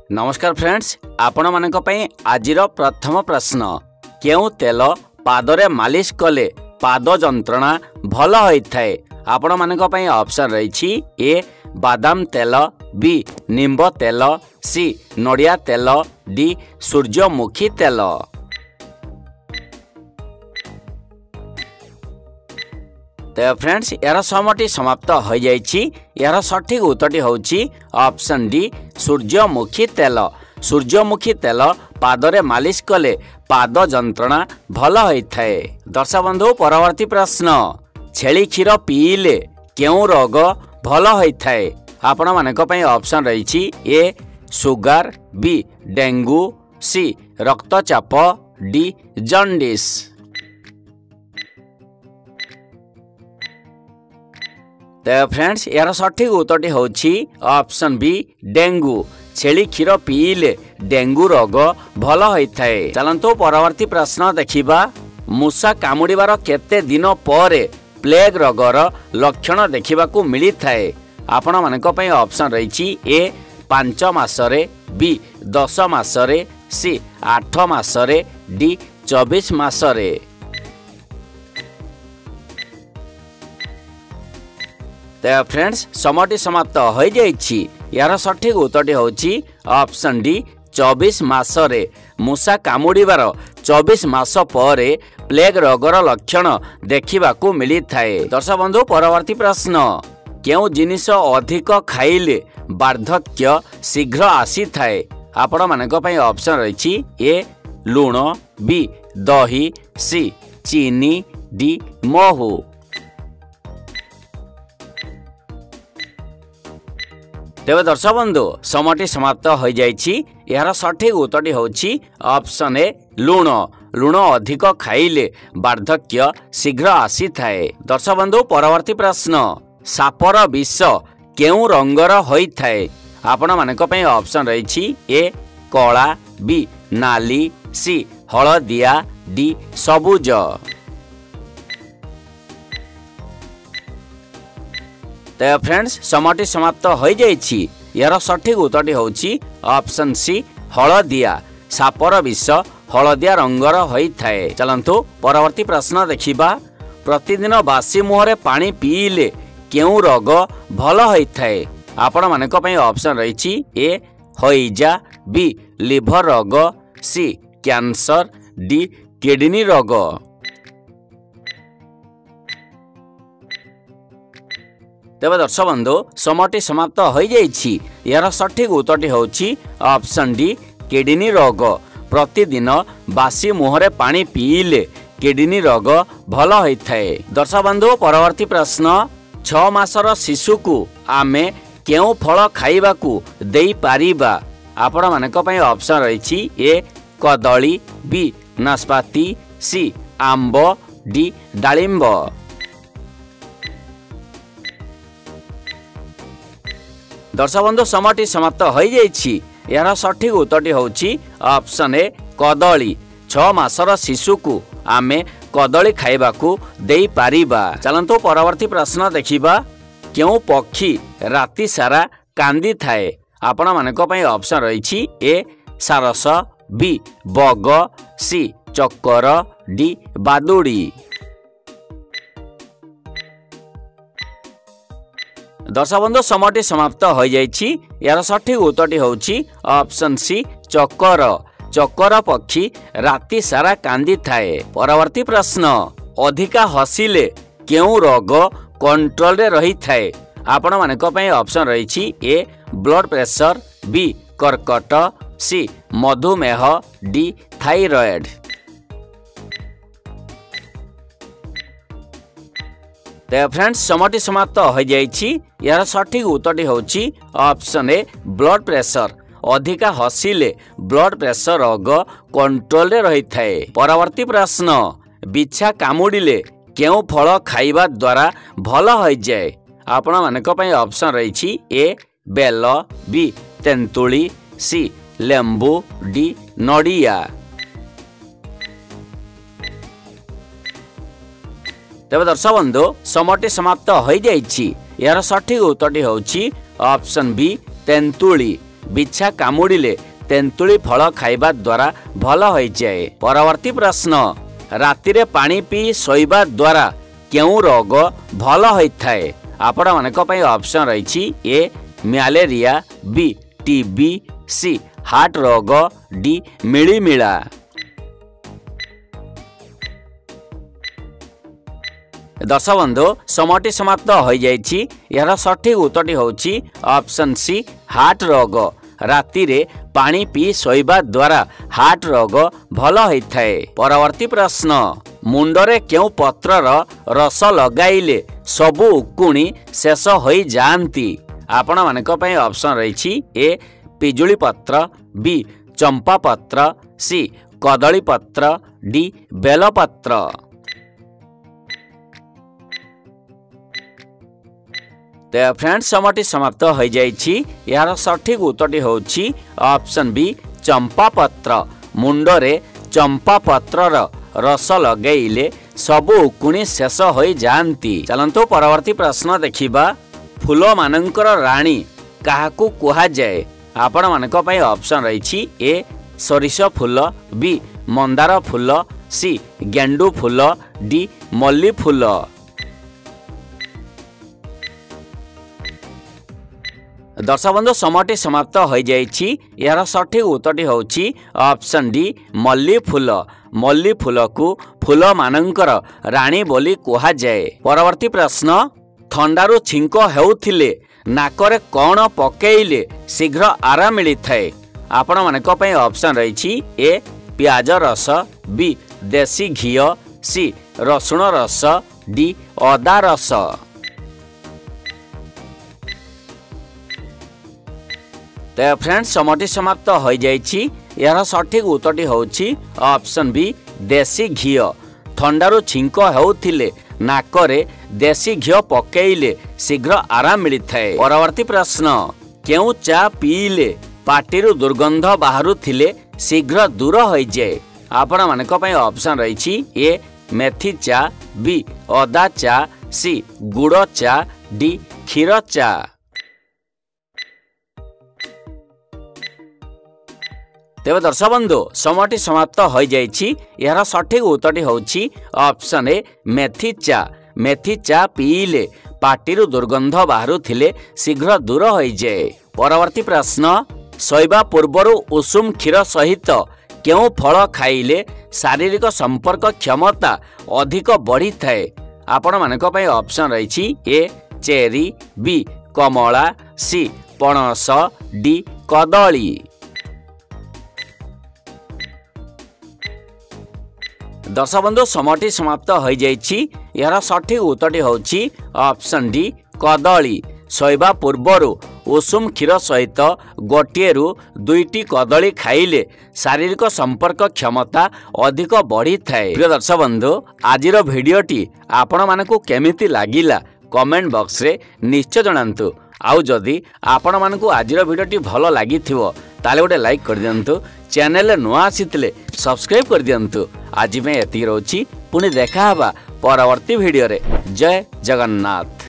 नमस्कार फ्रेंड्स, आपण मानक पई आजिर प्रथम प्रश्न। केउ तेल पादरे मालिश कले पाद जंत्रणा भल होइथाय? आपण मानक पई ऑप्शन रही ए बादाम तेल, बी निंब तेल, सी नड़िया तेल, डी सूर्यमुखी तेल। तो फ्रेंड्स यार समटी समाप्त हो जाइछि। यार सठिक उत्तरटी होछि ऑप्शन डी सूर्यमुखी तेल। सूर्यमुखी तेल पादरे मालिश कले पाद जंत्रणा भल होइथाय। दर्शक बंधु परवर्ती प्रश्न, छेली क्षीर पीले केउ रोग भल होइथाय? आपण मानक पई ऑप्शन रही ए सुगर, बी डेंगू, सी रक्तचाप, डी जॉन्डिस। तो फ्रेंड्स यार सठिक उत्तरटी होछि ऑप्शन बी डेंगू। छेली क्षीर पीले डेंगू रोग भल होइथाय। चलंतु परवर्ती प्रश्न देखिबा। मूषा कामुड़ीबार केते दिन परे प्लेग रोगर लक्षण देखिबाकू मिली थाए? आपण मानक पई ऑप्शन रही ए 5 मासरे, बी 10 मासरे, सी 8 मासरे, डी 24 मासरे। तो फ्रेंड्स समटी समाप्त हो जाइछि। यार सठिक उत्तरटी होछि ऑप्शन डी 24 मासरे। मूषा कामुड़ीबार 24 मास परे प्लेग रोगर लक्षण देखिबाकू मिली थाए। दर्शक बंधु परवर्ती प्रश्न, केउ जिनिस अधिक खाइले वार्धक्य शीघ्र आसी थाए? आपण मानक पई ऑप्शन रही ए लूण, बी दही, सी चीनी, डी महू। तेज दर्शक बंधु समटी समाप्त हो जाइछि। यार सठिक उत्तरटी होछि ऑप्शन ए लूण। लूण अधिक खाइले वार्धक्य शीघ्र आसी थाए। दर्शक बंधु परवर्ती प्रश्न, सापर विष केउ रंगर होइथाय? आपण मानक पई ऑप्शन रही ए कला, बी नाली, सी हलदिया, डी सबुज। तो फ्रेंड्स समटी समाप्त हो जाइछि। यार सठिक उत्तरटी होछि ऑप्शन सी हलदिया। सापर विष हलदिया रंगर होइथाय। चलंतु परवर्ती प्रश्न देखिबा। प्रतिदिन बासी मुहरे पानी पीले केउ रोग भल होइथाय? आपण मानक पई ऑप्शन रही ए होइजा, बी लिवर रोग, सी कैंसर, डी किडनी रोग। तेज दर्शक बंधु समटी समाप्त हो जाइछि। यार सठिक उत्तरटी होछि ऑप्शन डी किडनी रोग। प्रतिदिन बासी मुहरे पानी पीले किडनी रोग भल होइथाय। दर्शक बंधु परवर्ती प्रश्न, 6 मासर शिशु को आमे केउ फल खाइबाकू देई पारिबा? आपण मानक पई ऑप्शन रही ए कदली, बी नाशपाती, सी आंब, डी डालिंब। दर्शक बंधु समटी समाप्त हो जाइछि। यार सठिक उत्तरटी होछि ऑप्शन ए कदली। 6 मासर शिशु को आमे कदली खाइबाकू देई पारिबा। चलंतु परवर्ती प्रश्न देखिबा। केउ पक्षी राति सारा कांदी थाए? आपण मानक पई ऑप्शन रही ए सारस, बी बग, सी चक्कर, डी बादुड़ी। दर्शक बंधु समटी समाप्त हो जाइछि। यार सठिक उत्तरटी होछि ऑप्शन सी चक्कर। चक्कर पक्षी राति सारा कांदी थाए। परवर्ती प्रश्न, अधिका हसिले केउ रोग कंट्रोल रे रही थाए? आपण मानक पई ऑप्शन रही ए ब्लड प्रेशर, बी कर्कट, सी मधुमेह, डी थायराइड। तो फ्रेंड्स समटी समाप्त हो जाइछि। यार सठिक उत्तरटी होछि ऑप्शन ए ब्लड प्रेशर। अधिका हसिले ब्लड प्रेशर रोग कंट्रोल रे रही थाए। परवर्ती प्रश्न, बिछा कामुड़िले केउ फल खाइबा द्वारा भल हो जाए? आपण मानक पई ऑप्शन रही ए बेल, बी तेंतुली, सी लेंबू, डी नड़िया। तेज दर्शक बंधु समटी समाप्त हो जाइछि। यार सठिक उत्तरटी होछि ऑप्शन बी तेंतुली। बिछा कामुड़िले तेंतुली फल खाइबा द्वारा भल हो जाए। परवर्ती प्रश्न राति रे पानी पी सोइबा द्वारा केउ रोग भल होइथाए। आपण मानक पई ऑप्शन रही ए मैलेरिया, बी टीबी, सी हार्ट रोग, डी मिलीमिला। दर्शक बंधु समयटी समाप्त हो जाइछि। यार सठिक उत्तरटी होछि ऑप्शन सी हार्ट रोग। राति रे पानी पी सोइबा द्वारा हार्ट रोग भल होइथाए। परवर्ती प्रश्न मुंडरे केउ पत्रर रस लगाइले सबु उकुणी शेष होई जांती। आपण मानक पई ऑप्शन रही ए पिजुली पत्र, बी चंपा पत्र, सी कदली पत्र, डी बेल पत्र। तो फ्रेंड्स समयटी समाप्त हो जाइछि। यार सठिक उत्तरटी होछि ऑप्शन बी चंपा पत्र। मुंडरे चंपा पत्रर रस लगेइले सबु उकुणी शेष हो जाती। चलंतु परवर्ती प्रश्न देखिबा। फूल मानकर रानी काहाकू कुहा जाए। आपण मानक पई ऑप्शन रही ए सरिष फूल, बी मंदार फूल, सी गेंडू फूल, डी मल्ली फूल। दर्शक बंधु समयटी समाप्त हो जाइछि। यार सठिक उत्तरटी होछि ऑप्शन डी मल्ली फूल। मल्ली फूल को फूल मानकर रानी बोली कुहा जाए। परवर्ती प्रश्न थंडारू छिंक हेउथिले नाकरे कौन पकेइले शीघ्र आराम मिलिथाए। आपण मानक पई ऑप्शन रही ए प्याज रस, बी देसी घी, सी रसुण रस, डी अदा रस। तो फ्रेंड्स समयटी समाप्त हो जाइछि। यार सठिक उत्तरटी होछि ऑप्शन बी देसी घी। थंडारू छिंक हेउथिले नाकरे देसी घी पकेइले शीघ्र आराम मिलिथाए। परवर्ती प्रश्न केउ चा पीले पाटिरु दुर्गंध बाहरुथिले शीघ्र दूर हो जाए। आपण मानक पई ऑप्शन रही ए मेथी चा, बी अदा चा, सी गुड़ चा, डी क्षीर चा। तेबे दर्शक बंधु समयटी समाप्त हो जाइछि। यार सठिक उत्तरटी होछि ऑप्शन ए मेथी चा। मेथी चा पीले पाटिरु दुर्गंध बाहरुथिले शीघ्र दूर हो जाए। परवर्ती प्रश्न शोइबा पूर्वरु उषुम क्षीर सहित केउ फल खाइले शारीरिक संपर्क क्षमता अधिक बढ़ी थाए। आपण मानक पई ऑप्शन रही ए चेरी, बी कमला, सी पणस, डी कदली। दर्शक बंधु समयटी समाप्त हो जाइछि। यार सठिक उत्तरटी होछि ऑप्शन डी कदली। शोइबा पूर्वरु उषुम क्षीर सहित गोटे रु दुईटी कदली खाइले शारीरिक संपर्क क्षमता अधिक बढ़ी थाए। प्रिय दर्शक बंधु आजिर भिडियोटी आपण मानकु केमिति लागिला कमेंट बॉक्स रे निश्चय जणांतु। आउ जदि आपण मानकु आजिर भिडियोटी भलो लागिथिवो ताले गोटे लाइक कर दियंतु। चैनल नुआ आसीथिले सब्सक्राइब कर दियंतु। आज में एति रहउछि पुणी देखा हबा परवर्ती भिडियो रे। जय जगन्नाथ।